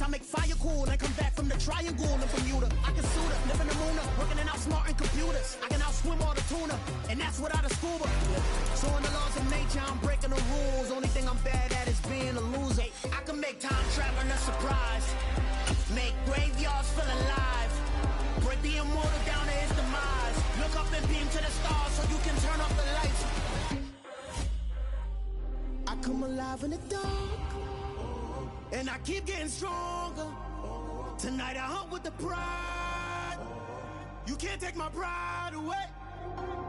I make fire cool and come back from the triangle in Bermuda. I can suit her, live in the moon, working and outsmarting computers. I can outswim all the tuna, and that's without a scuba. So in the laws of nature, I'm breaking the rules. Only thing I'm bad at is being a loser. I can make time traveling a surprise. Make graveyards feel alive. Break the immortal down to his demise. Look up and beam to the stars so you can turn off the lights. I come alive in the dark, and I keep getting stronger. Tonight I hunt with the pride. You can't take my pride away.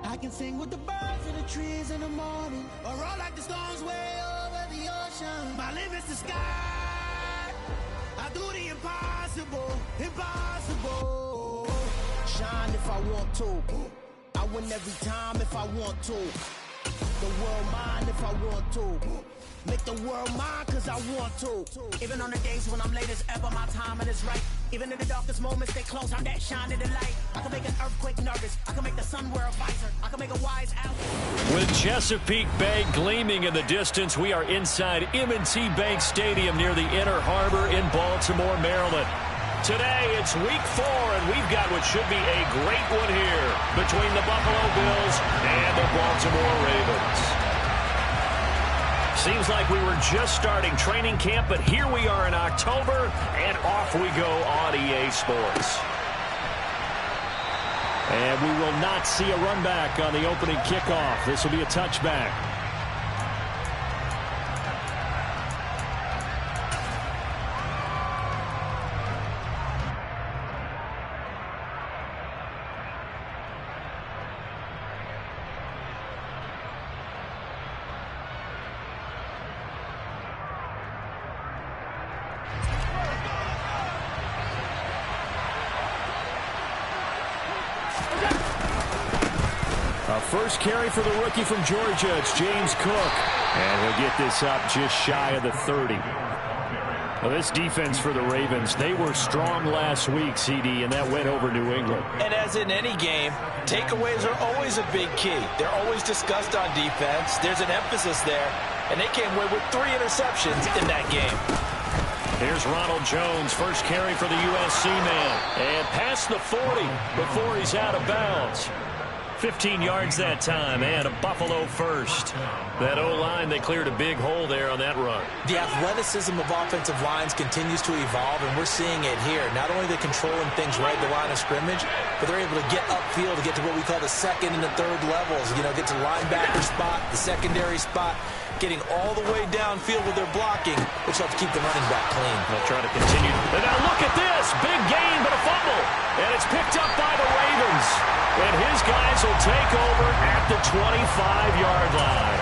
I can sing with the birds in the trees in the morning, or roll like the storms way over the ocean. My limit's the sky. I do the impossible, impossible. Shine if I want to. I win every time if I want to. The world mine if I want to. Make the world mine cause I want to. Even on the days when I'm late as ever, my timing is right. Even in the darkest moments, stay close, I'm that shine in the light. I can make an earthquake nervous. I can make the sun wear a visor. I can make a wise owl. With Chesapeake Bay gleaming in the distance, we are inside M&T Bank Stadium near the Inner Harbor in Baltimore, Maryland. Today, it's week 4, and we've got what should be a great one here between the Buffalo Bills and the Baltimore Ravens. Seems like we were just starting training camp, but here we are in October, and off we go on EA Sports. And we will not see a run back on the opening kickoff. This will be a touchback. First carry for the rookie from Georgia. It's James Cook. And he'll get this up just shy of the 30. Well, this defense for the Ravens, they were strong last week, CD, and that went over New England. And as in any game, takeaways are always a big key. They're always discussed on defense. There's an emphasis there. And they came away with 3 interceptions in that game. Here's Ronald Jones, first carry for the USC man. And past the 40 before he's out of bounds. 15 yards that time, and a Buffalo first. That O-line, they cleared a big hole there on that run. The athleticism of offensive lines continues to evolve, and we're seeing it here. Not only are they controlling things right at the line of scrimmage, but they're able to get upfield to get to what we call the second and the third levels. You know, get to the linebacker spot, the secondary spot, getting all the way downfield with their blocking, which helps keep the running back clean. They'll try to continue. And now look at this. Big gain, but a fumble. And it's picked up by the Ravens. And his guys will take over at the 25-yard line.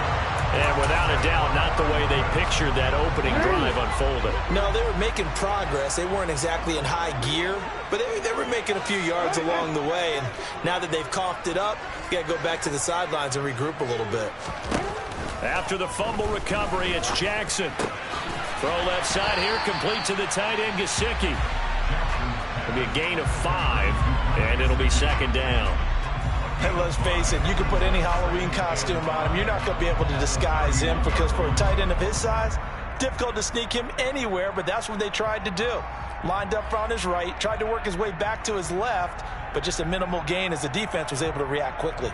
And without a doubt, not the way they pictured that opening drive unfolded. No, they were making progress. They weren't exactly in high gear, but they were making a few yards along the way. And now that they've coughed it up, you got to go back to the sidelines and regroup a little bit. After the fumble recovery, it's Jackson. Throw left side here, complete to the tight end, Gesicki. It'll be a gain of 5, and it'll be second down. And let's face it, you can put any Halloween costume on him. You're not going to be able to disguise him because for a tight end of his size, difficult to sneak him anywhere, but that's what they tried to do. Lined up on his right, tried to work his way back to his left, but just a minimal gain as the defense was able to react quickly.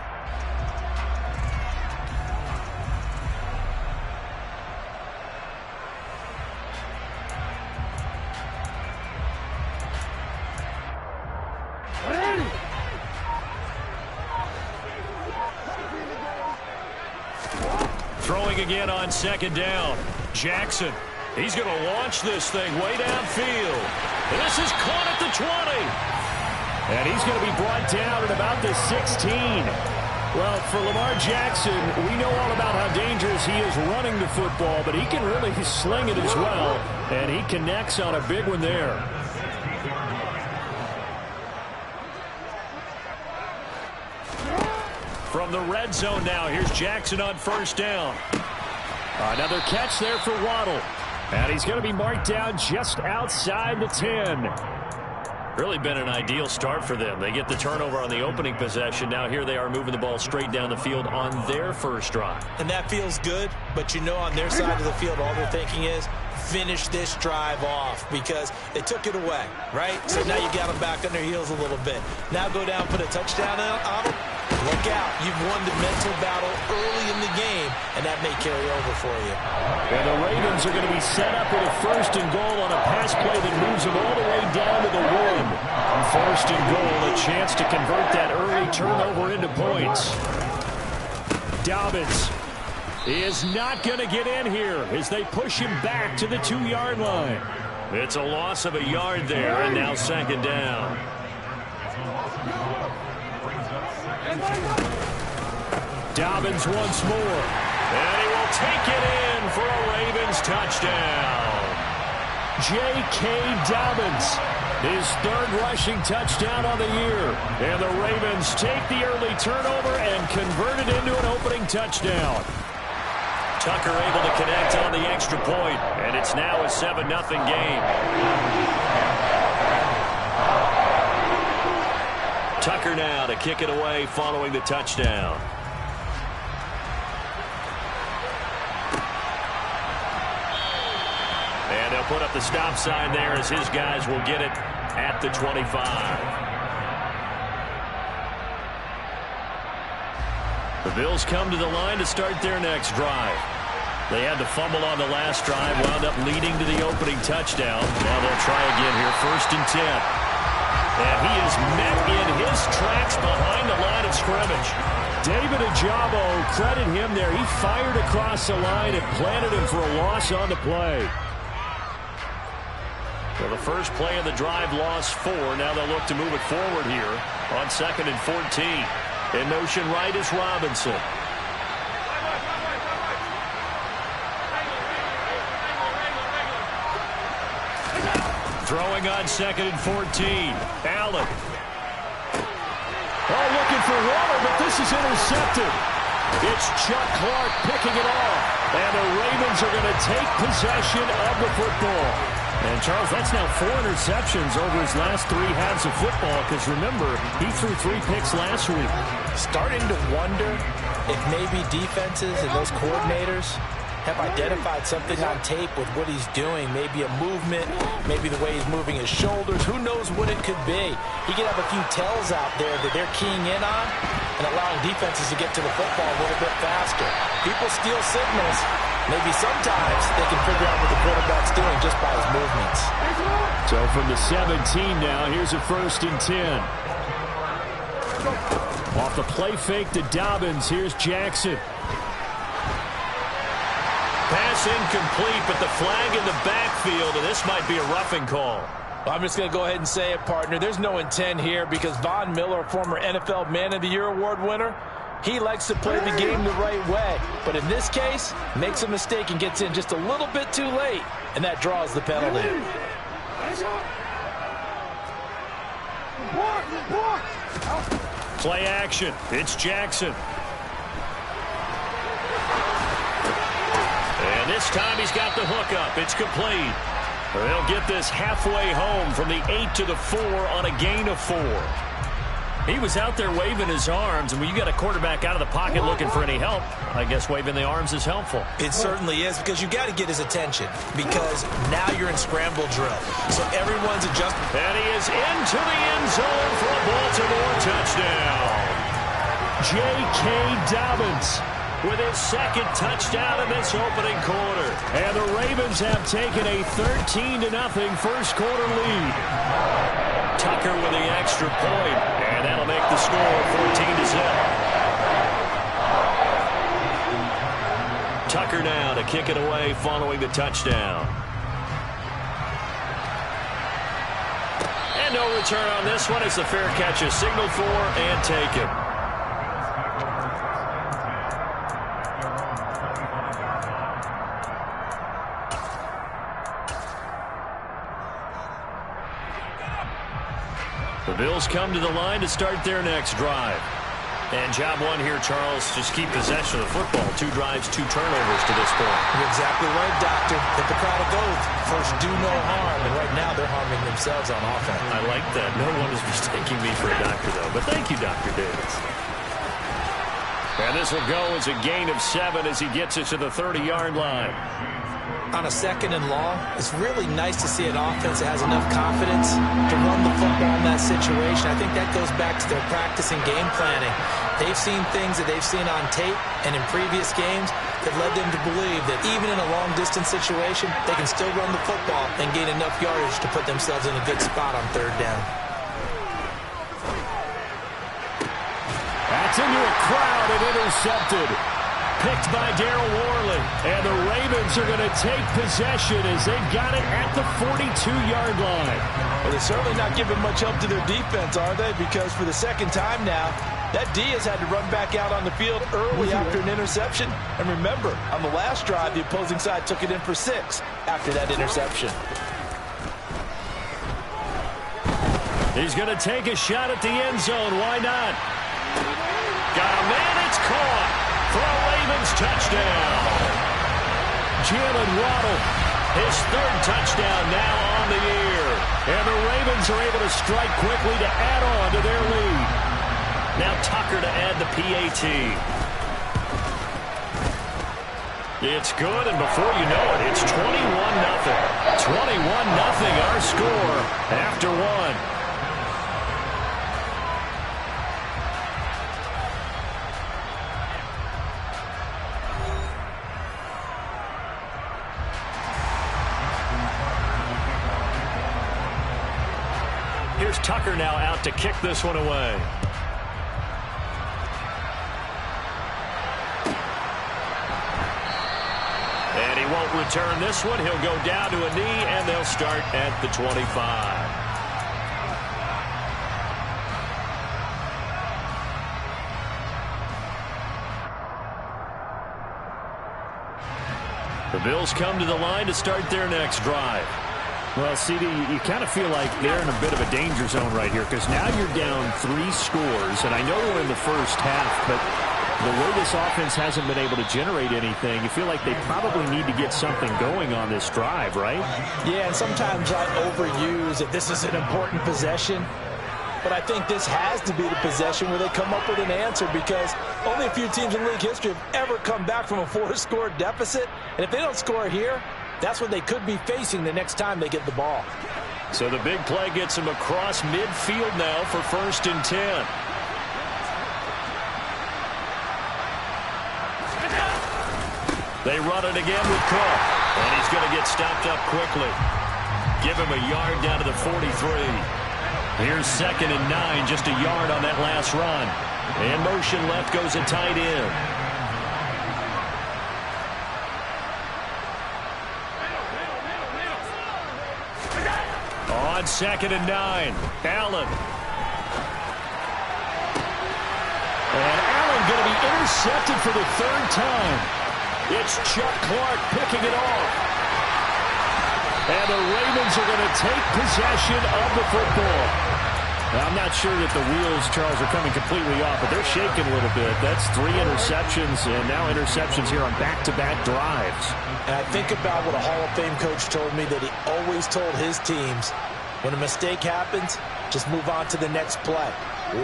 Throwing again on second down. Jackson. He's going to launch this thing way downfield. And this is caught at the 20. And he's going to be brought down at about the 16. Well, for Lamar Jackson, we know all about how dangerous he is running the football, but he can really sling it as well. And he connects on a big one there. From the red zone now, here's Jackson on first down. Another catch there for Waddle. And he's going to be marked down just outside the 10. Really been an ideal start for them. They get the turnover on the opening possession. Now here they are moving the ball straight down the field on their first drive. And that feels good, but you know on their side of the field all they're thinking is finish this drive off because they took it away, right? So now you got them back on their heels a little bit. Now go down, put a touchdown on them. Look out. You've won the mental battle early in the game, and that may carry over for you. And the Ravens are going to be set up with a 1st and goal on a pass play that moves them all the way down to the 1. 1st and goal, a chance to convert that early turnover into points. Dobbins is not going to get in here as they push him back to the 2-yard line. It's a loss of a yard there, and now 2nd down. Dobbins once more, and he will take it in for a Ravens touchdown. J.K. Dobbins, his 3rd rushing touchdown on the year. And the Ravens take the early turnover and convert it into an opening touchdown. Tucker able to connect on the extra point, and it's now a 7-0 game. Tucker now to kick it away following the touchdown. And they'll put up the stop sign there as his guys will get it at the 25. The Bills come to the line to start their next drive. They had the fumble on the last drive, wound up leading to the opening touchdown. Now they'll try again here, 1st and 10. And he is met in his tracks behind the line of scrimmage. David Ojabo, credit him there. He fired across the line and planted him for a loss on the play. So the first play of the drive lost 4. Now they'll look to move it forward here on 2nd and 14. In motion right is Robinson. Throwing on 2nd and 14. Allen. Oh, looking for water, but this is intercepted. It's Chuck Clark picking it off. And the Ravens are going to take possession of the football. And, Charles, that's now 4 interceptions over his last 3 halves of football because, remember, he threw 3 picks last week. Starting to wonder if maybe defenses and those coordinators have identified something on tape with what he's doing. Maybe a movement, maybe the way he's moving his shoulders. Who knows what it could be? He could have a few tells out there that they're keying in on and allowing defenses to get to the football a little bit faster. People steal signals. Maybe sometimes they can figure out what the quarterback's doing just by his movements. So from the 17 now, here's a 1st and 10. Off the play fake to Dobbins, here's Jackson. Pass incomplete, but the flag in the backfield, and this might be a roughing call. I'm just going to go ahead and say it, partner. There's no intent here because Von Miller, former NFL Man of the Year award winner, he likes to play the game the right way. But in this case, makes a mistake and gets in just a little bit too late, and that draws the penalty. Play action. It's Jackson. And this time he's got the hook up. It's complete. They'll get this halfway home from the 8 to the 4 on a gain of 4. He was out there waving his arms, and when you got a quarterback out of the pocket looking for any help, I guess waving the arms is helpful. It certainly is, because you got to get his attention, because now you're in scramble drill. So everyone's adjusting. And he is into the end zone for a Baltimore touchdown. J.K. Dobbins with his 2nd touchdown in this opening quarter. And the Ravens have taken a 13-0 first quarter lead. Tucker with the extra point, and that'll make the score 14-0. Tucker now to kick it away following the touchdown. And no return on this one as the fair catch is signaled for and taken. The Bills come to the line to start their next drive. And job one here, Charles, just keep possession of the football. 2 drives, 2 turnovers to this point. You're exactly right, Doctor. Hippocratic oath. First, do no harm. And right now, they're harming themselves on offense. I like that. No one is mistaking me for a doctor, though. But thank you, Dr. Davis. And this will go as a gain of 7 as he gets it to the 30-yard line. on a 2nd and long, it's really nice to see an offense that has enough confidence to run the football in that situation. I think that goes back to their practice and game planning. They've seen things that they've seen on tape and in previous games that led them to believe that even in a long-distance situation, they can still run the football and gain enough yardage to put themselves in a good spot on 3rd down. That's into a crowd and intercepted. Picked by Darryl Worley. And the Ravens are going to take possession as they've got it at the 42-yard line. Well, they're certainly not giving much help to their defense, are they? Because for the 2nd time now, that D has had to run back out on the field early after an interception. And remember, on the last drive, the opposing side took it in for 6 after that interception. He's going to take a shot at the end zone. Why not? Got a man. It's caught for a Ravens touchdown. Jalen Waddle, his 3rd touchdown now on the year. And the Ravens are able to strike quickly to add on to their lead. Now Tucker to add the PAT. It's good, and before you know it, it's 21-0. 21-0 our score after 1. Here's Tucker now out to kick this one away. And he won't return this one. He'll go down to a knee, and they'll start at the 25. The Bills come to the line to start their next drive. Well, CD, you kind of feel like they're in a bit of a danger zone right here because now you're down 3 scores, and I know we're in the first half, but the way this offense hasn't been able to generate anything, you feel like they probably need to get something going on this drive, right? Yeah, and sometimes I overuse that this is an important possession, but I think this has to be the possession where they come up with an answer because only a few teams in league history have ever come back from a 4-score deficit, and if they don't score here, that's what they could be facing the next time they get the ball. So the big play gets them across midfield now for 1st and 10. They run it again with Cook, and he's going to get stopped up quickly. Give him a yard down to the 43. Here's 2nd and 9, just a yard on that last run. And motion left goes a tight end. On 2nd and 9, Allen. And Allen going to be intercepted for the 3rd time. It's Chuck Clark picking it off. And the Ravens are going to take possession of the football. Now, I'm not sure that the wheels, Charles, are coming completely off, but they're shaking a little bit. That's 3 interceptions, and now interceptions here on back-to-back drives. And I think about what a Hall of Fame coach told me that he always told his teams, when a mistake happens, just move on to the next play.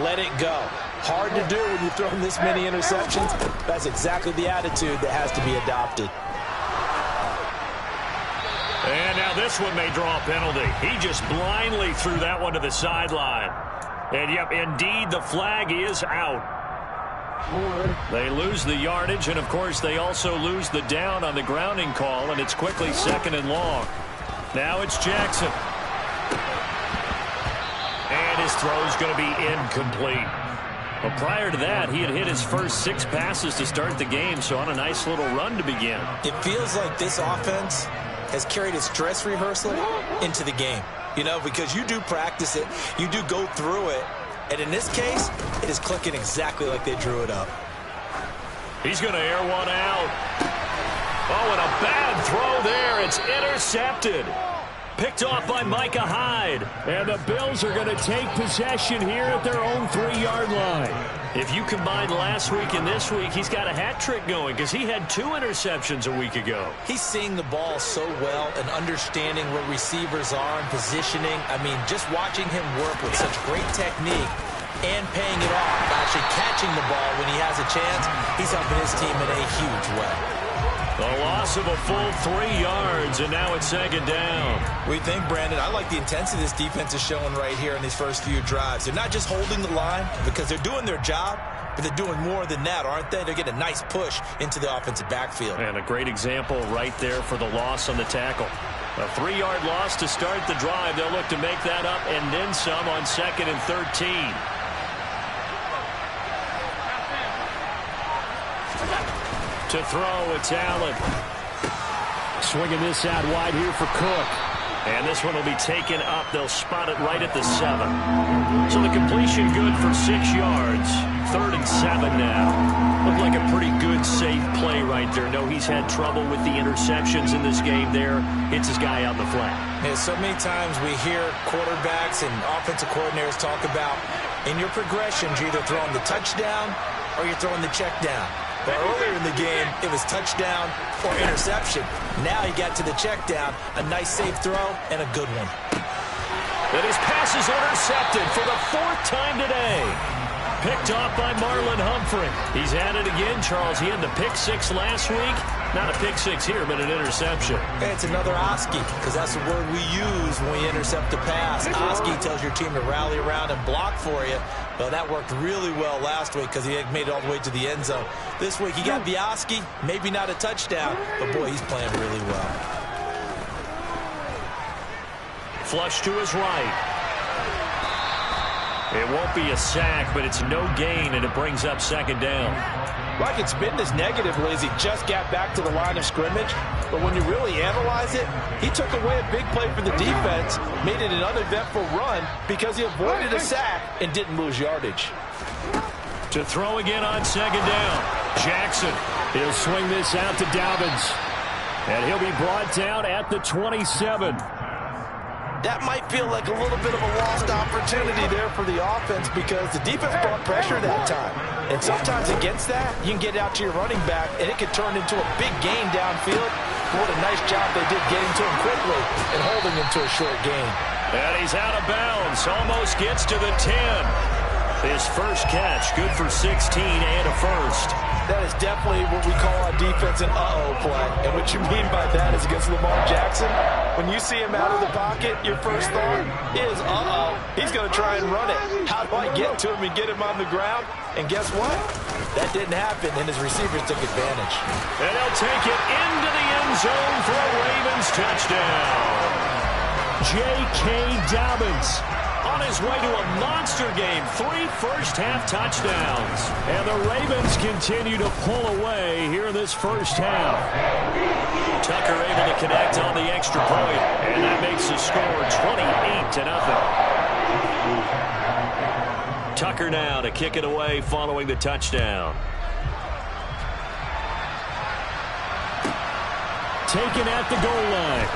Let it go. Hard to do when you've thrown this many interceptions. That's exactly the attitude that has to be adopted. And now this one may draw a penalty. He just blindly threw that one to the sideline. And, yep, indeed, the flag is out. They lose the yardage, and, of course, they also lose the down on the grounding call, and it's quickly 2nd and long. Now it's Jackson. And his throw's going to be incomplete. Well, prior to that, he had hit his first 6 passes to start the game, so on a nice little run to begin. It feels like this offense has carried its dress rehearsal into the game. You know, because you do practice it, you do go through it, and in this case, it is clicking exactly like they drew it up. He's going to air one out. Oh, and a bad throw there. It's intercepted. Picked off by Micah Hyde. And the Bills are going to take possession here at their own 3-yard line. If you combine last week and this week, he's got a hat trick going because he had 2 interceptions a week ago. He's seeing the ball so well and understanding where receivers are and positioning. I mean, just watching him work with such great technique and paying it off, actually catching the ball when he has a chance, he's helping his team in a huge way. A loss of a full 3 yards, and now it's second down. We think, Brandon, I like the intensity this defense is showing right here in these first few drives. They're not just holding the line because they're doing their job, but they're doing more than that, aren't they? They're getting a nice push into the offensive backfield. And a great example right there for the loss on the tackle. A 3-yard loss to start the drive. They'll look to make that up and then some on 2nd and 13. To throw, it's Allen. Swinging this out wide here for Cook. And this one will be taken up. They'll spot it right at the 7. So the completion good for 6 yards. 3rd and 7 now. Looked like a pretty good, safe play right there. No, he's had trouble with the interceptions in this game there. Hits his guy out in the flat. Yeah, so many times we hear quarterbacks and offensive coordinators talk about in your progressions, you're either throwing the touchdown or you're throwing the check down. But earlier in the game, it was touchdown or interception. Now he got to the check down, a nice safe throw, and a good one. And his pass is intercepted for the 4th time today. Picked off by Marlon Humphrey. He's at it again, Charles. He had the pick 6 last week. Not a pick 6 here, but an interception. Hey, it's another Oski, because that's the word we use when we intercept a pass. Oski tells your team to rally around and block for you. Well, that worked really well last week because he made it all the way to the end zone. This week he got the Oski, maybe not a touchdown, but boy, he's playing really well. Flush to his right. It won't be a sack, but it's no gain, and it brings up 2nd down. Like it's been this negatively as he just got back to the line of scrimmage. But when you really analyze it, he took away a big play for the defense, made it an uneventful run because he avoided a sack and didn't lose yardage. To throw again on 2nd down. Jackson. He'll swing this out to Dobbins. And he'll be brought down at the 27. That might feel like a little bit of a lost opportunity there for the offense because the defense brought pressure that time. And sometimes against that, you can get out to your running back, and it could turn into a big gain downfield. But what a nice job they did getting to him quickly and holding him to a short gain. And he's out of bounds. Almost gets to the 10. His first catch, good for 16 and a first. That is definitely what we call on defense an uh-oh play. And what you mean by that is against Lamar Jackson, when you see him out of the pocket, your first thought is, uh-oh, he's going to try and run it. How do I get to him and get him on the ground? And guess what? That didn't happen, and his receivers took advantage. And he'll take it into the end zone for a Ravens touchdown. J.K. Dobbins on his way to a monster game. 3 first-half touchdowns. And the Ravens continue to pull away here in this first half. Tucker able to connect on the extra point. And that makes the score 28-0. Tucker now to kick it away following the touchdown. Taken at the goal line.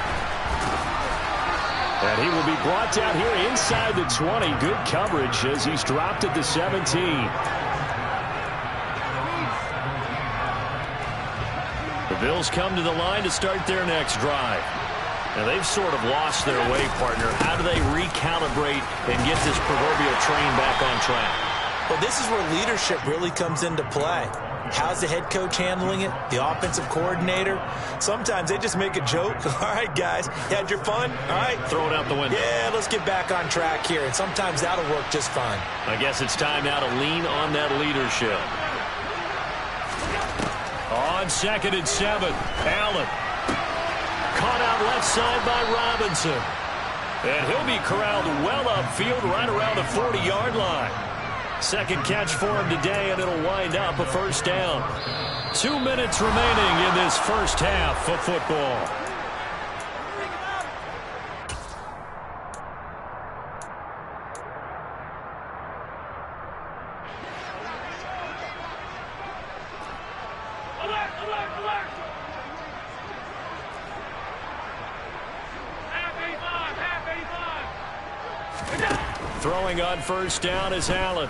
And he will be brought down here inside the 20. Good coverage as he's dropped at the 17. The Bills come to the line to start their next drive. Now they've sort of lost their way, partner. How do they recalibrate and get this proverbial train back on track? Well, this is where leadership really comes into play. How's the head coach handling it? The offensive coordinator? Sometimes they just make a joke. All right, guys, you had your fun? All right. Throw it out the window. Yeah, let's get back on track here. And sometimes that'll work just fine. I guess it's time now to lean on that leadership. On 2nd and 7, Allen. Caught out left side by Robinson. And he'll be corralled well upfield right around the 40-yard line. Second catch for him today, and it'll wind up a first down. 2 minutes remaining in this first half of football. Throwing on first down is Allen.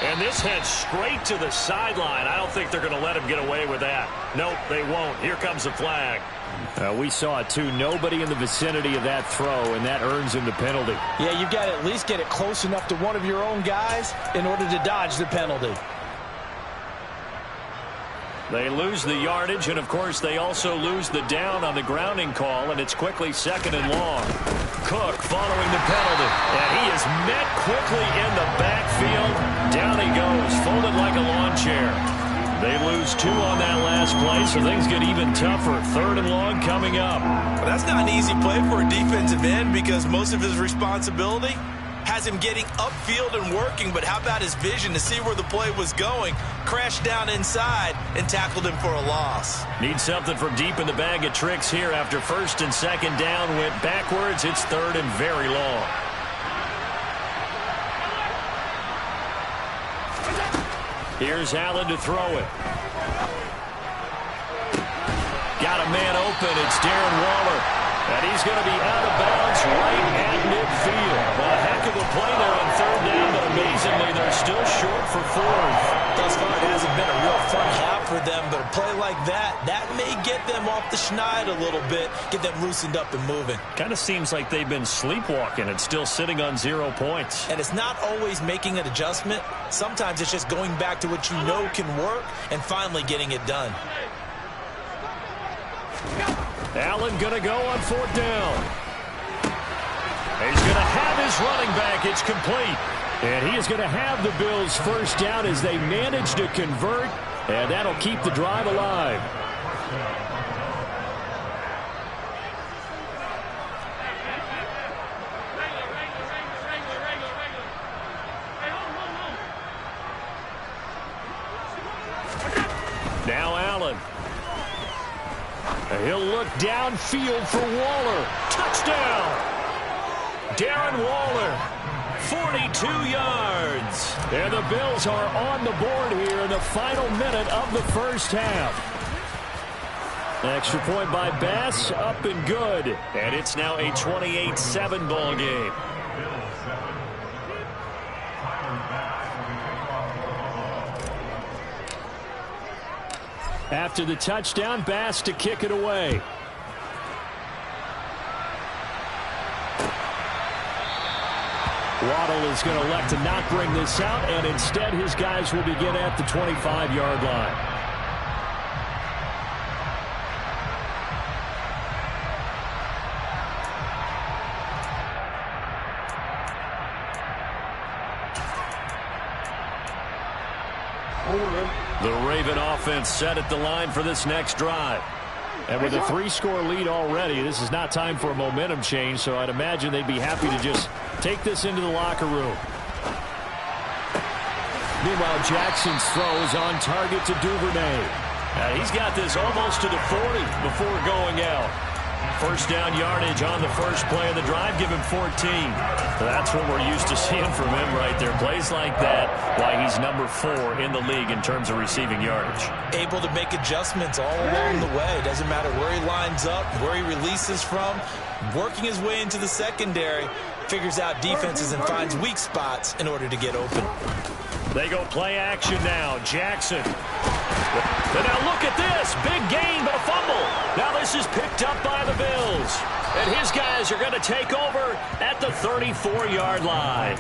And this heads straight to the sideline. I don't think they're going to let him get away with that. Nope, they won't. Here comes the flag. We saw it, too. Nobody in the vicinity of that throw, and that earns him the penalty. Yeah, you've got to at least get it close enough to one of your own guys in order to dodge the penalty. They lose the yardage, and, of course, they also lose the down on the grounding call, and it's quickly 2nd and long. Cook following the penalty, and he is met quickly in the backfield. Down he goes, folded like a lawn chair. They lose 2 on that last play, so things get even tougher. 3rd and long coming up. Well, that's not an easy play for a defensive end because most of his responsibility has him getting upfield and working, but how about his vision to see where the play was going, crashed down inside, and tackled him for a loss. Need something from deep in the bag of tricks here after 1st and 2nd down went backwards. It's 3rd and very long. Here's Allen to throw it. Got a man open. It's Darren Waller. And he's going to be out of bounds right at midfield. A heck of a play there on 3rd down, but amazingly, they're still short for 4th. Thus far, it hasn't been a real fun half for them, but a play like that may get them off the schneid a little bit, get them loosened up and moving. Kind of seems like they've been sleepwalking and still sitting on 0 points. And it's not always making an adjustment. Sometimes it's just going back to what you know can work and finally getting it done. Allen going to go on 4th down. He's going to have his running back. It's complete. And he is going to have the Bills' 1st down as they manage to convert. And that'll keep the drive alive. Now Allen. He'll look downfield for Waller. Touchdown! Darren Waller, 42 yards. And the Bills are on the board here in the final minute of the 1st half. Extra point by Bass, up and good. And it's now a 28-7 ball game. After the touchdown, Bass to kick it away. Waddle is going to elect to not bring this out, and instead his guys will begin at the 25-yard line. The Raven offense set at the line for this next drive. And with a 3-score lead already, this is not time for a momentum change, so I'd imagine they'd be happy to just take this into the locker room. Meanwhile, Jackson's throw is on target to Duvernay. He's got this almost to the 40 before going out. 1st down yardage on the 1st play of the drive. Give him 14. That's what we're used to seeing from him right there. Plays like that, why he's number 4 in the league in terms of receiving yardage. Able to make adjustments all along the way. Doesn't matter where he lines up, where he releases from. Working his way into the secondary. Figures out defenses and finds weak spots in order to get open. They go play action now. Jackson. But now look at this. Big gain, but a fumble. Now this is picked up by the Bills. And his guys are going to take over at the 34-yard line.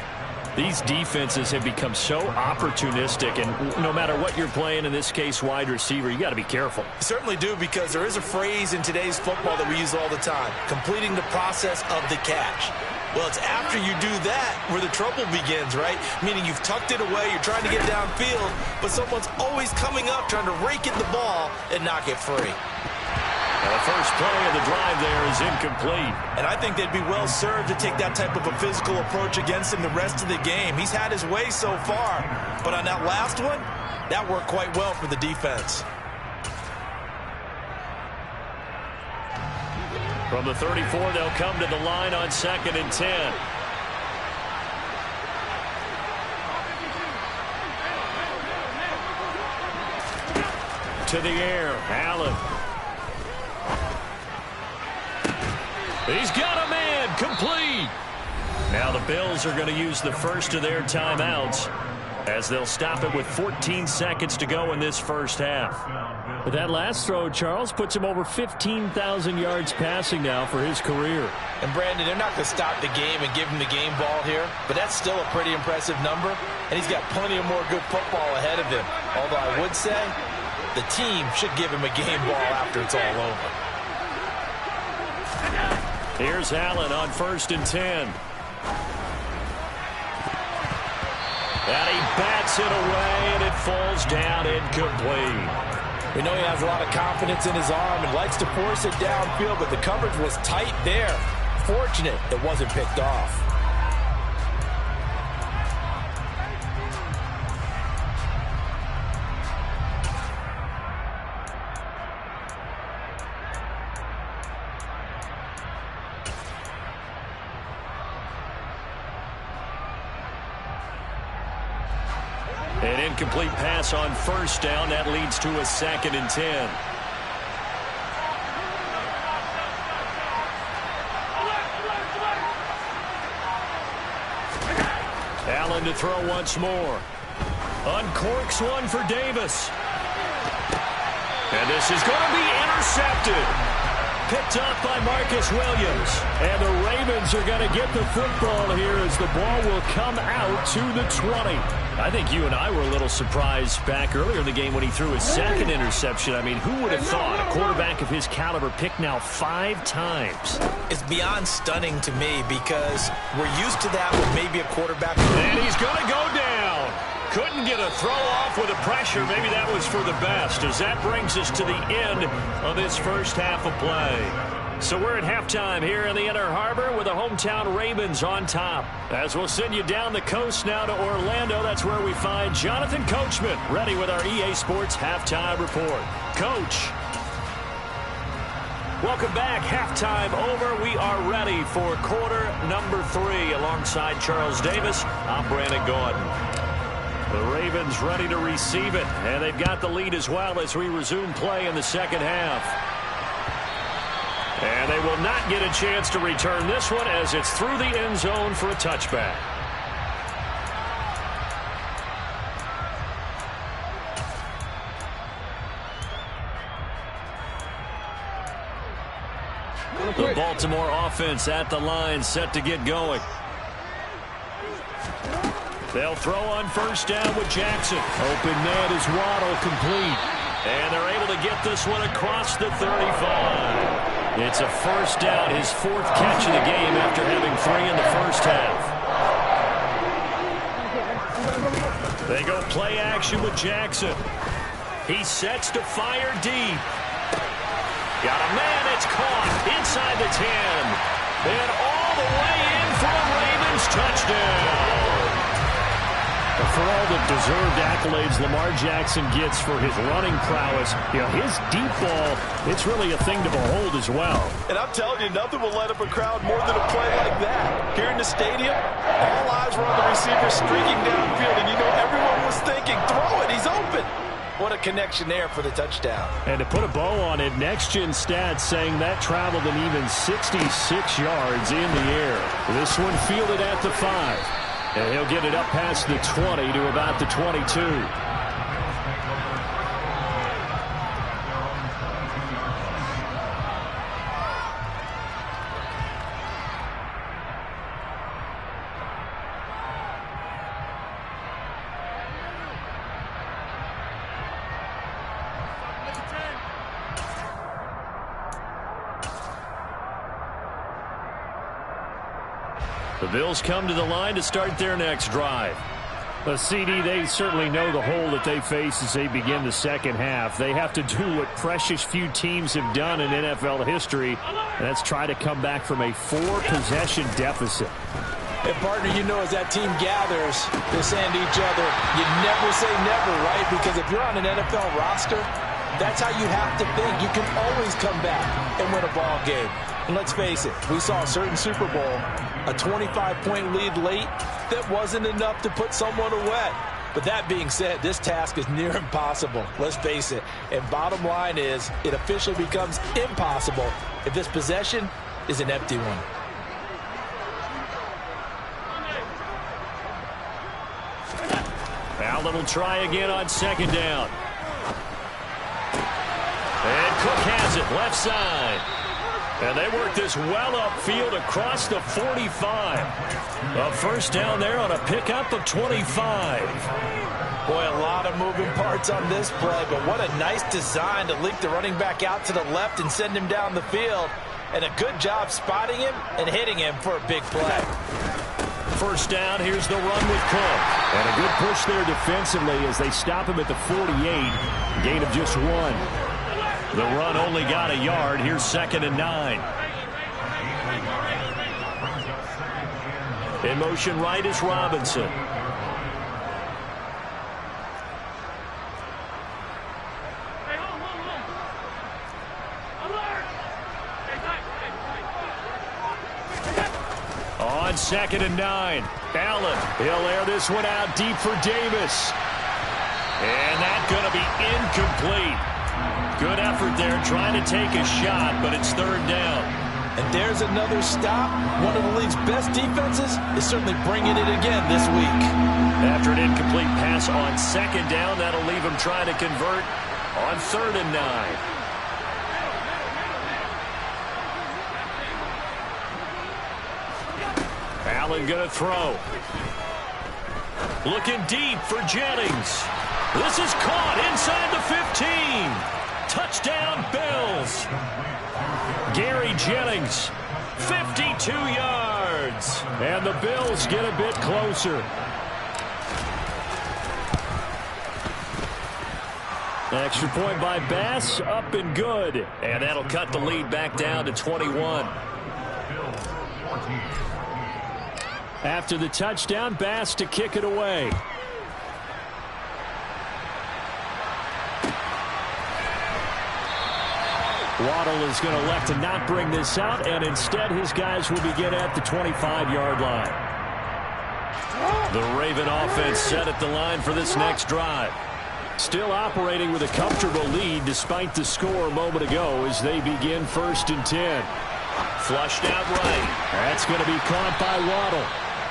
These defenses have become so opportunistic, and no matter what you're playing, in this case wide receiver, you got to be careful. You certainly do, because there is a phrase in today's football that we use all the time, completing the process of the catch. Well, it's after you do that where the trouble begins, right? Meaning you've tucked it away, you're trying to get downfield, but someone's always coming up trying to rake in the ball and knock it free. And the first play of the drive there is incomplete. And I think they'd be well served to take that type of a physical approach against him the rest of the game. He's had his way so far, but on that last one, that worked quite well for the defense. From the 34, they'll come to the line on 2nd and 10. To the air, Allen. He's got a man, complete. Now the Bills are going to use the first of their timeouts as they'll stop it with 14 seconds to go in this first half. But that last throw, Charles, puts him over 15,000 yards passing now for his career. And Brandon, they're not going to stop the game and give him the game ball here, but that's still a pretty impressive number, and he's got plenty of more good football ahead of him. Although I would say the team should give him a game ball after it's all over. Here's Allen on 1st and 10. And he bats it away, and it falls down incomplete. We know he has a lot of confidence in his arm and likes to force it downfield, but the coverage was tight there. Fortunate it wasn't picked off. An incomplete pass on 1st down. That leads to a 2nd and 10. Allen to throw once more. Uncorks one for Davis. And this is going to be intercepted. Picked up by Marcus Williams. And the Ravens are going to get the football here as the ball will come out to the 20. I think you and I were a little surprised back earlier in the game when he threw his 2nd interception. I mean, who would have thought a quarterback of his caliber picked now 5 times? It's beyond stunning to me because we're used to that with maybe a quarterback. And he's going to go down. Couldn't get a throw off with the pressure. Maybe that was for the best, as that brings us to the end of this first half of play. So we're at halftime here in the Inner Harbor with the hometown Ravens on top. As we'll send you down the coast now to Orlando, that's where we find Jonathan Coachman ready with our EA Sports Halftime Report. Coach. Welcome back. Halftime over. We are ready for quarter number 3 alongside Charles Davis. I'm Brandon Gordon. The Ravens ready to receive it, and they've got the lead as well as we resume play in the second half. And they will not get a chance to return this one as it's through the end zone for a touchback. The Baltimore offense at the line, set to get going. They'll throw on 1st down with Jackson. Open man is Waddle, complete. And they're able to get this one across the 35. It's a 1st down, his 4th catch of the game after having 3 in the first half. They go play action with Jackson. He sets to fire deep. Got a man, it's caught inside the 10. And all the way in for a Ravens touchdown. For all the deserved accolades Lamar Jackson gets for his running prowess, you know, his deep ball, it's really a thing to behold as well. And I'm telling you, nothing will light up a crowd more than a play like that. Here in the stadium, all eyes were on the receiver streaking downfield, and you know everyone was thinking, throw it, he's open. What a connection there for the touchdown. And to put a bow on it, Next Gen Stats saying that traveled an even 66 yards in the air. This one fielded at the 5. And he'll get it up past the 20 to about the 22. The Bills come to the line to start their next drive. CD, they certainly know the hole that they face as they begin the second half. They have to do what precious few teams have done in NFL history, and that's try to come back from a 4-possession deficit. And, partner, you know as that team gathers, they're saying to each other, you never say never, right? Because if you're on an NFL roster, that's how you have to think. You can always come back and win a ball game. And let's face it, we saw a certain Super Bowl, a 25-point lead late that wasn't enough to put someone away. But that being said, this task is near impossible. Let's face it. And bottom line is, it officially becomes impossible if this possession is an empty one. Allen will try again on 2nd down. And Cook has it left side. And they work this well upfield across the 45. A first down there on a pickup of 25. Boy, a lot of moving parts on this play, but what a nice design to leak the running back out to the left and send him down the field. And a good job spotting him and hitting him for a big play. First down, here's the run with Cook. And a good push there defensively as they stop him at the 48. Gain of just 1. The run only got a yard. Here's 2nd and 9. In motion right is Robinson. On 2nd and 9. Allen, he'll air this one out deep for Davis. And that's going to be incomplete. Good effort there trying to take a shot, but it's 3rd down. And there's another stop. One of the league's best defenses is certainly bringing it again this week. After an incomplete pass on 2nd down, that'll leave him trying to convert on 3rd and 9. Allen going to throw. Looking deep for Jennings. This is caught inside the 15. Touchdown, Bills. Gary Jennings, 52 yards. And the Bills get a bit closer. Extra point by Bass, up and good. And that'll cut the lead back down to 21. After the touchdown, Bass to kick it away. Waddle is going to elect to not bring this out, and instead his guys will begin at the 25-yard line. The Raven offense set at the line for this next drive. Still operating with a comfortable lead despite the score a moment ago as they begin 1st and 10. Flushed out right. That's going to be caught by Waddle.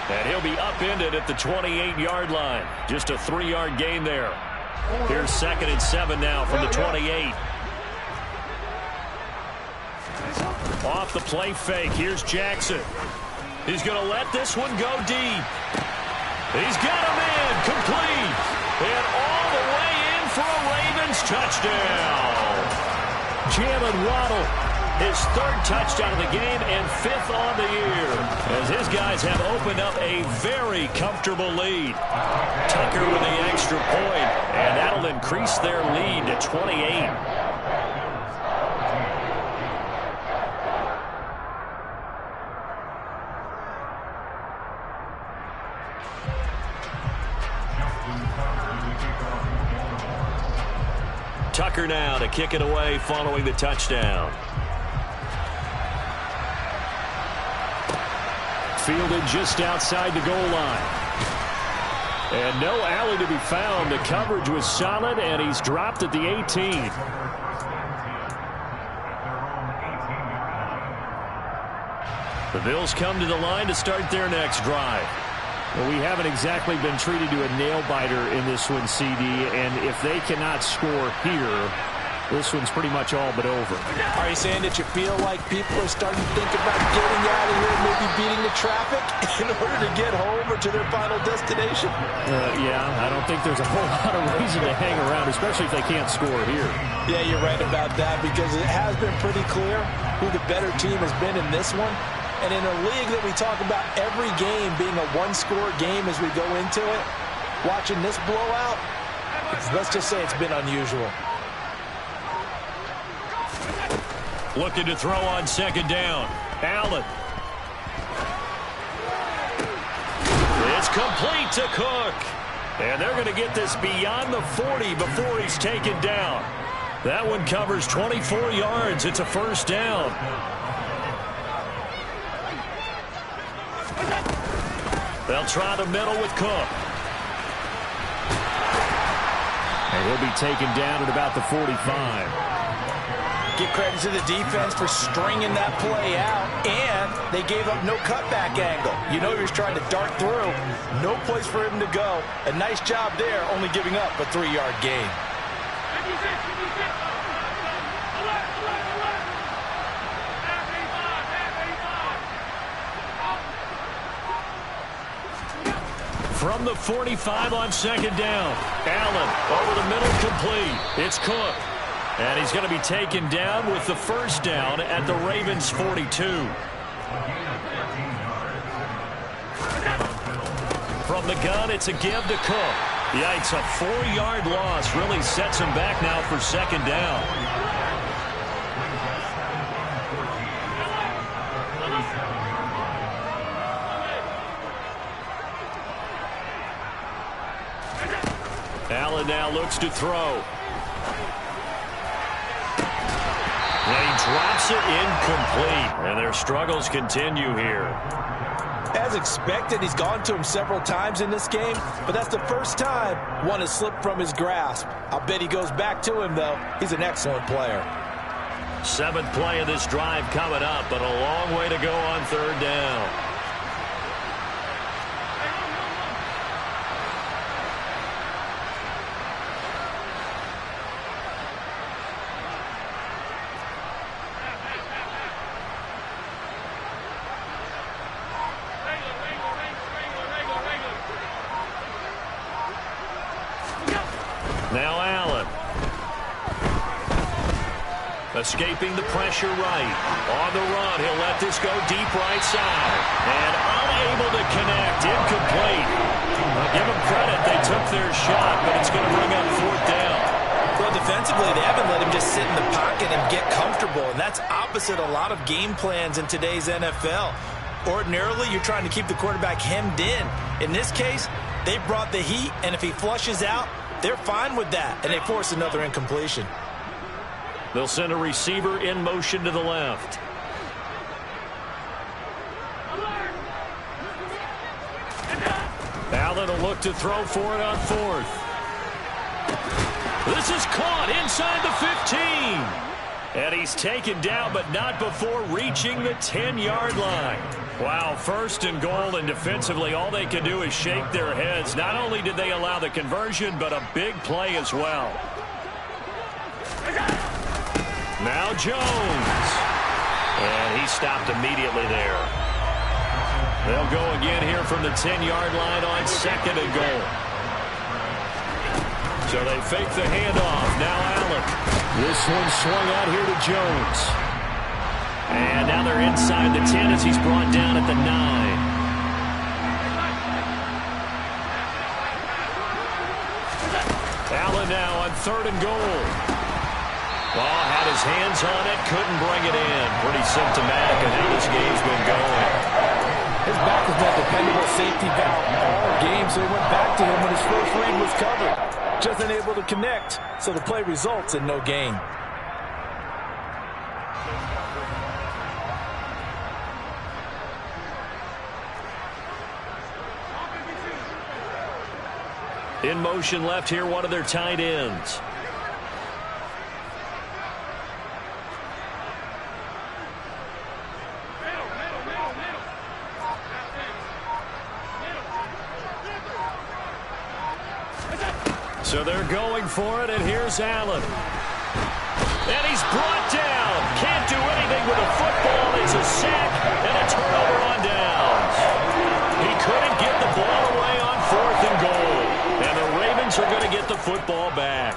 And he'll be upended at the 28-yard line. Just a 3-yard gain there. Here's 2nd and 7 now from the 28. Off the play fake, here's Jackson. He's going to let this one go deep. He's got a man complete. And all the way in for a Ravens touchdown. Jalen Waddle, his 3rd touchdown of the game and 5th on the year. As his guys have opened up a very comfortable lead. Tucker with the extra point, and that'll increase their lead to 28. Tucker now to kick it away following the touchdown. Fielded just outside the goal line. And no alley to be found. The coverage was solid, and he's dropped at the 18. The Bills come to the line to start their next drive. Well, we haven't exactly been treated to a nail-biter in this one, CD, and if they cannot score here, this one's pretty much all but over. Are you saying that you feel like people are starting to think about getting out of here, maybe beating the traffic in order to get home or to their final destination? Yeah, I don't think there's a whole lot of reason to hang around, especially if they can't score here. Yeah, you're right about that, because it has been pretty clear who the better team has been in this one. And in a league that we talk about every game being a one-score game as we go into it, watching this blowout, let's just say it's been unusual. Looking to throw on 2nd down. Allen. It's complete to Cook. And they're going to get this beyond the 40 before he's taken down. That one covers 24 yards. It's a 1st down. They'll try the middle with Cook. And he'll be taken down at about the 45. Give credit to the defense for stringing that play out, and they gave up no cutback angle. You know he was trying to dart through. No place for him to go. A nice job there, only giving up a 3-yard gain. From the 45 on second down. Allen over the middle, complete. It's Cook. And he's going to be taken down with the first down at the Ravens' 42. From the gun, it's a give to Cook. Yikes, a 4-yard loss really sets him back now for second down. Allen now looks to throw. And he drops it incomplete. And their struggles continue here. As expected, he's gone to him several times in this game, but that's the first time one has slipped from his grasp. I'll bet he goes back to him, though. He's an excellent player. 7th play of this drive coming up, but a long way to go on third down. Now Allen. Escaping the pressure right. On the run, he'll let this go deep right side. And unable to connect. Incomplete. I'll give them credit. They took their shot, but it's going to bring up 4th down. Well, defensively, they haven't let him just sit in the pocket and get comfortable. And that's opposite a lot of game plans in today's NFL. Ordinarily, you're trying to keep the quarterback hemmed in. In this case, they brought the heat, and if he flushes out, they're fine with that, and they force another incompletion. They'll send a receiver in motion to the left. Allen will look to throw for it on 4th. This is caught inside the 15. And he's taken down, but not before reaching the 10-yard line. Wow, 1st and goal, and defensively all they can do is shake their heads. Not only did they allow the conversion, but a big play as well. Now Jones. And he stopped immediately there. They'll go again here from the 10-yard line on 2nd and goal. So they fake the handoff. Now Allen. This one swung out here to Jones. And now they're inside the 10 as he's brought down at the 9. Allen now on 3rd and goal. Ball had his hands on it, couldn't bring it in. Pretty symptomatic of how this game's been going. His back was that dependable safety valve all game, so he went back to him when his first read was covered. Just unable to connect, so the play results in no gain. In motion left here, one of their tight ends. So they're going for it, and here's Allen. And he's brought down. Can't do anything with a football. It's a sack and a turnover on downs. He couldn't get the ball away on 4th and goal. And the Ravens are going to get the football back.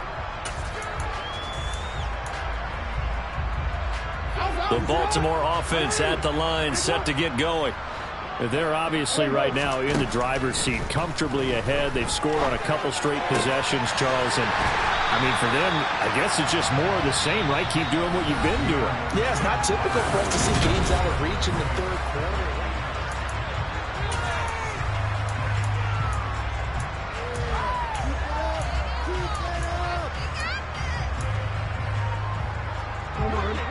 The Baltimore offense at the line, set to get going. They're obviously right now in the driver's seat, comfortably ahead. They've scored on a couple straight possessions, Charles. And, I mean, for them, I guess it's just more of the same, right? Keep doing what you've been doing. Yeah, it's not typical for us to see games out of reach in the 3rd quarter.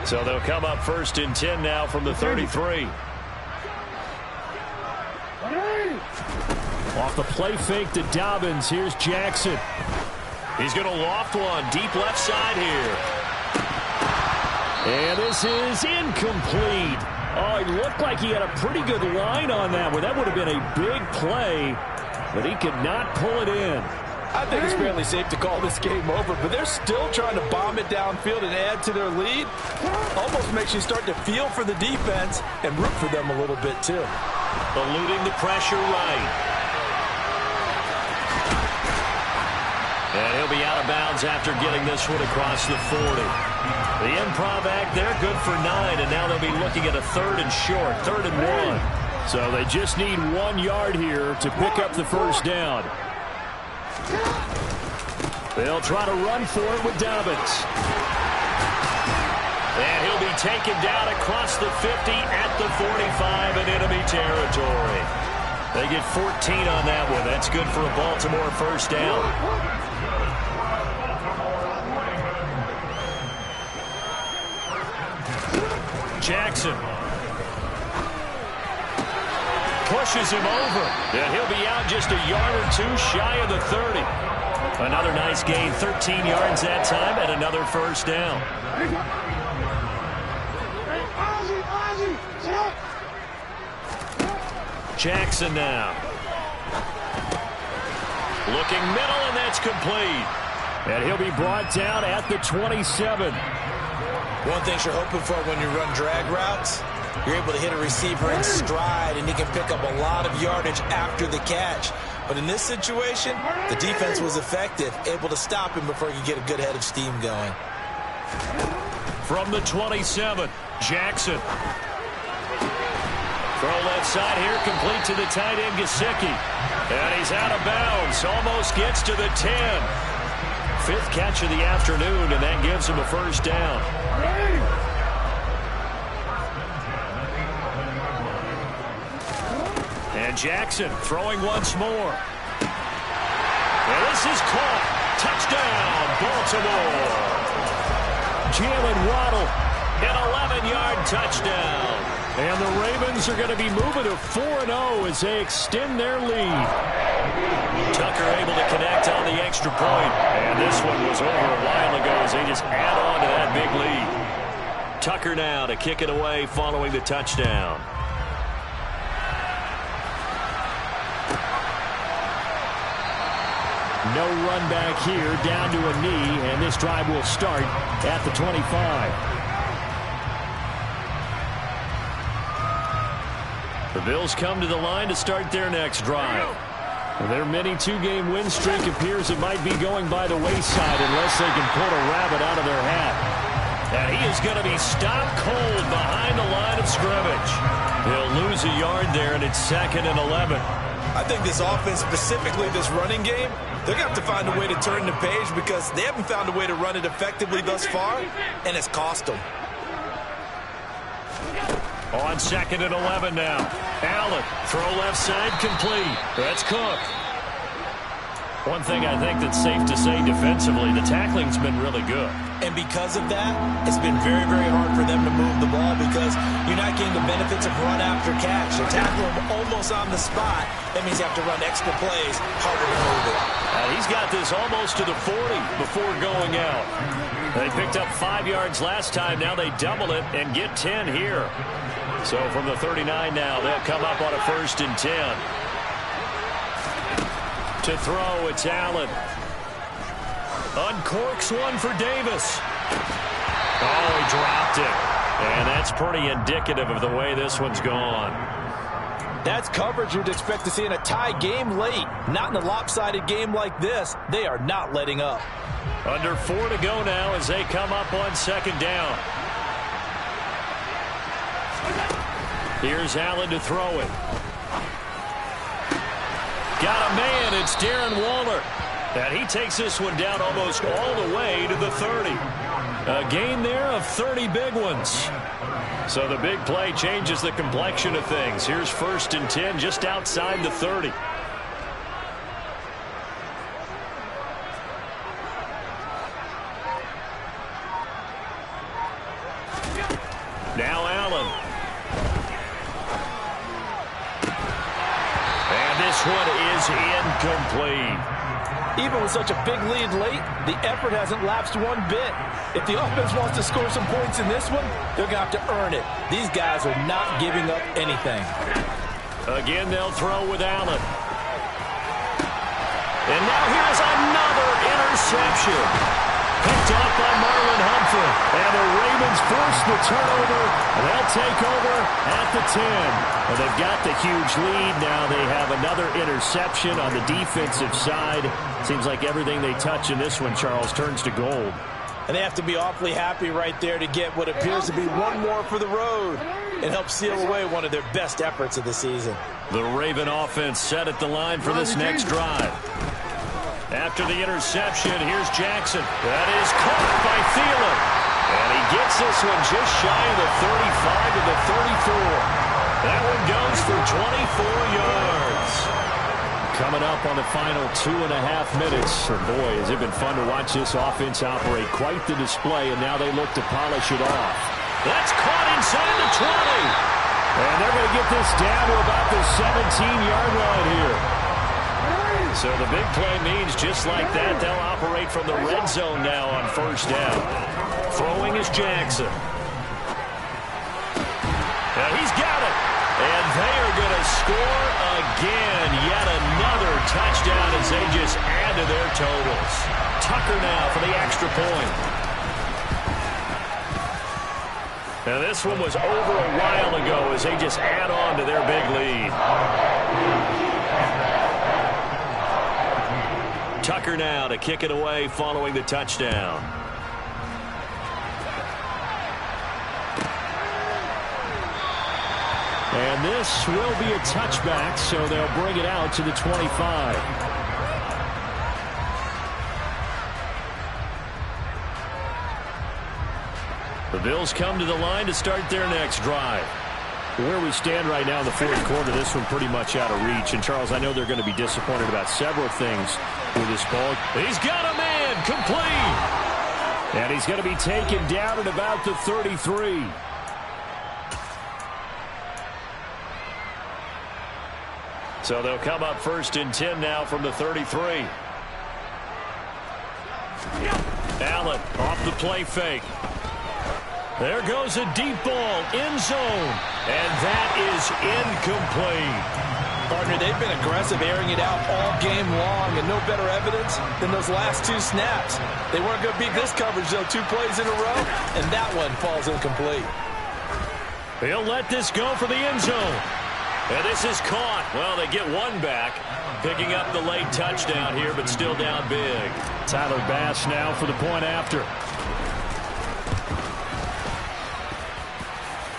So they'll come up 1st and 10 now from the 33. Off the play fake to Dobbins. Here's Jackson. He's going to loft one deep left side here. And this is incomplete. Oh, it looked like he had a pretty good line on that one. That would have been a big play, but he could not pull it in. I think it's fairly safe to call this game over, but they're still trying to bomb it downfield and add to their lead. Almost makes you start to feel for the defense and root for them a little bit, too. Eluding the pressure right. And he'll be out of bounds after getting this one across the 40. The improv act there, good for 9, and now they'll be looking at a 3rd and short, 3rd and 1. So they just need 1 yard here to pick up the first down. They'll try to run for it with Dobbins. And he'll be taken down across the 50 at the 45 in enemy territory. They get 14 on that one. That's good for a Baltimore first down. Jackson pushes him over. And he'll be out just a yard or 2 shy of the 30. Another nice gain, 13 yards that time, and another first down. Jackson now. Looking middle, and that's complete. And he'll be brought down at the 27. One thing you're hoping for when you run drag routes, you're able to hit a receiver in stride, and he can pick up a lot of yardage after the catch. But in this situation, the defense was effective, able to stop him before he could get a good head of steam going. From the 27, Jackson. Throw left side here, complete to the tight end, Gesicki. And he's out of bounds, almost gets to the 10. 5th catch of the afternoon, and that gives him a first down. And Jackson throwing once more. And this is caught. Touchdown, Baltimore. Jalen Waddle. An 11-yard touchdown. And the Ravens are going to be moving to 4-0 as they extend their lead. Tucker able to connect on the extra point. And this one was over a while ago as they just add on to that big lead. Tucker now to kick it away following the touchdown. No run back here, down to a knee, and this drive will start at the 25. The Bills come to the line to start their next drive. Their mini 2-game win streak appears it might be going by the wayside unless they can pull a rabbit out of their hat. And he is going to be stopped cold behind the line of scrimmage. He'll lose a yard there, and it's 2nd and 11. I think this offense, specifically this running game, they're going to have to find a way to turn the page because they haven't found a way to run it effectively thus far, and it's cost them. On 2nd and 11 now. Allen, throw left side, complete. That's Cook. One thing I think that's safe to say defensively, the tackling's been really good. And because of that, it's been very, very hard for them to move the ball because you're not getting the benefits of run after catch. They tackle him almost on the spot. That means you have to run extra plays, harder to move it. He's got this almost to the 40 before going out. They picked up 5 yards last time. Now they double it and get 10 here. So from the 39 now, they'll come up on a 1st and 10. To throw, it's Allen. Uncorks one for Davis. Oh, he dropped it. And that's pretty indicative of the way this one's gone. That's coverage you'd expect to see in a tie game late. Not in a lopsided game like this. They are not letting up. Under 4 to go now as they come up on 2nd down. Here's Allen to throw it. Got a man. It's Darren Waller. And he takes this one down almost all the way to the 30. A gain there of 30 big ones. So the big play changes the complexion of things. Here's 1st and 10 just outside the 30. Now Allen. And this one is incomplete. Even with such a big lead late, the effort hasn't lapsed one bit. If the offense wants to score some points in this one, they're going to have to earn it. These guys are not giving up anything. Again, they'll throw with Allen. And now here's another interception. Picked up by Marlon Humphrey. And the Ravens force the turnover. They'll take over at the 10. Well, they've got the huge lead. Now they have another interception on the defensive side. Seems like everything they touch in this one, Charles, turns to gold. And they have to be awfully happy right there to get what appears to be one more for the road and help seal away one of their best efforts of the season. The Raven offense set at the line for this next drive. After the interception, here's Jackson. That is caught by Thielen. And he gets this one just shy of the 35 to the 34. That one goes for 24 yards. Coming up on the final 2.5 minutes. And boy, has it been fun to watch this offense operate. Quite the display, and now they look to polish it off. That's caught inside the 20. And they're going to get this down to about the 17-yard line here. So the big play means just like that, they'll operate from the red zone now on first down. Throwing is Jackson. Now he's got it. And they are going to score again. Yet another touchdown as they just add to their totals. Tucker now for the extra point. Now this one was over a while ago as they just add on to their big lead. Tucker now to kick it away following the touchdown. And this will be a touchback, so they'll bring it out to the 25. The Bills come to the line to start their next drive. Where we stand right now in the fourth quarter, this one pretty much out of reach. And, Charles, I know they're going to be disappointed about several things with this ball. He's got a man, complete. And he's going to be taken down at about the 33. So they'll come up 1st and 10 now from the 33. Allen off the play fake. There goes a deep ball, end zone, and that is incomplete. Partner, they've been aggressive, airing it out all game long, and no better evidence than those last two snaps. They weren't going to beat this coverage, though, 2 plays in a row, and that one falls incomplete. He'll let this go for the end zone. And this is caught. Well, they get one back, picking up the late touchdown here, but still down big. Tyler Bass now for the point after.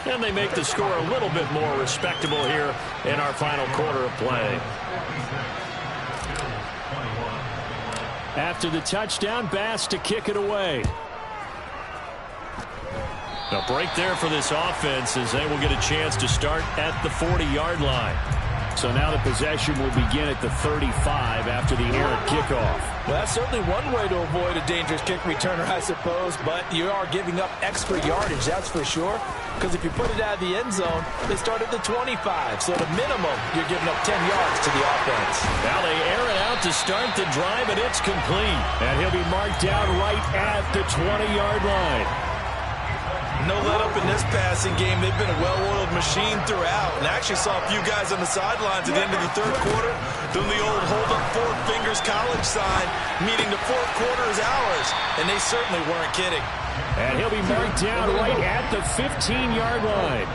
And they make the score a little bit more respectable here in our final quarter of play. After the touchdown, Bass to kick it away. A break there for this offense as they will get a chance to start at the 40-yard line. So now the possession will begin at the 35 after the errant kickoff. Well, that's certainly one way to avoid a dangerous kick returner, I suppose, but you are giving up extra yardage, that's for sure, because if you put it out of the end zone, they start at the 25, so at a minimum, you're giving up 10 yards to the offense. Now they air it out to start the drive, and it's complete. And he'll be marked down right at the 20-yard line. No let-up in this passing game. They've been a well-oiled machine throughout. And I actually saw a few guys on the sidelines at the end of the third quarter doing the old hold-up 4 fingers college sign, meaning the fourth quarter is ours. And they certainly weren't kidding. And he'll be marked down right at the 15-yard line.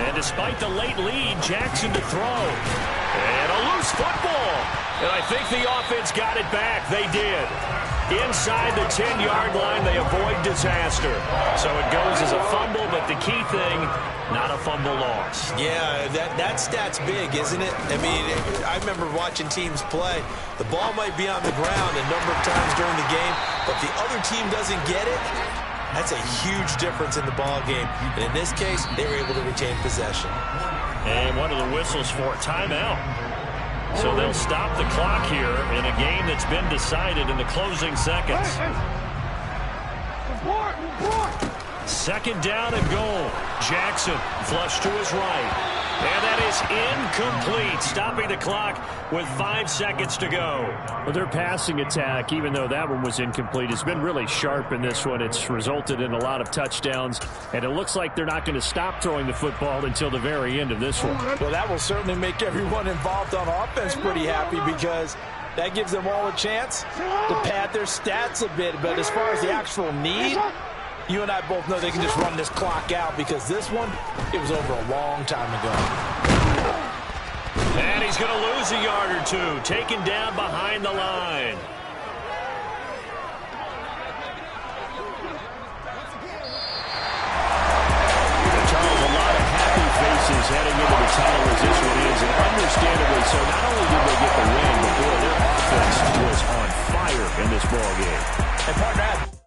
And despite the late lead, Jackson to throw. And a loose football. And I think the offense got it back. They did. Inside the 10-yard line, they avoid disaster. So it goes as a fumble, but the key thing, not a fumble loss. Yeah, that stat's big, isn't it? I mean, I remember watching teams play. The ball might be on the ground a number of times during the game, but the other team doesn't get it. That's a huge difference in the ball game. And in this case, they were able to retain possession. And one of the whistles for a timeout. So they'll stop the clock here in a game that's been decided in the closing seconds. 2nd down and goal. Jackson flush to his right. And that is incomplete, stopping the clock with 5 seconds to go. Well, their passing attack, even though that one was incomplete, has been really sharp in this one. It's resulted in a lot of touchdowns, and it looks like they're not going to stop throwing the football until the very end of this one. Well, that will certainly make everyone involved on offense pretty happy because that gives them all a chance to pad their stats a bit. But as far as the actual need, you and I both know they can just run this clock out because this one, it was over a long time ago. And he's going to lose a yard or two, taken down behind the line. Charles, a lot of happy faces heading into the title as this one is, and understandably so. Not only did they get the win, but boy, their offense was on fire in this ball game. And partner,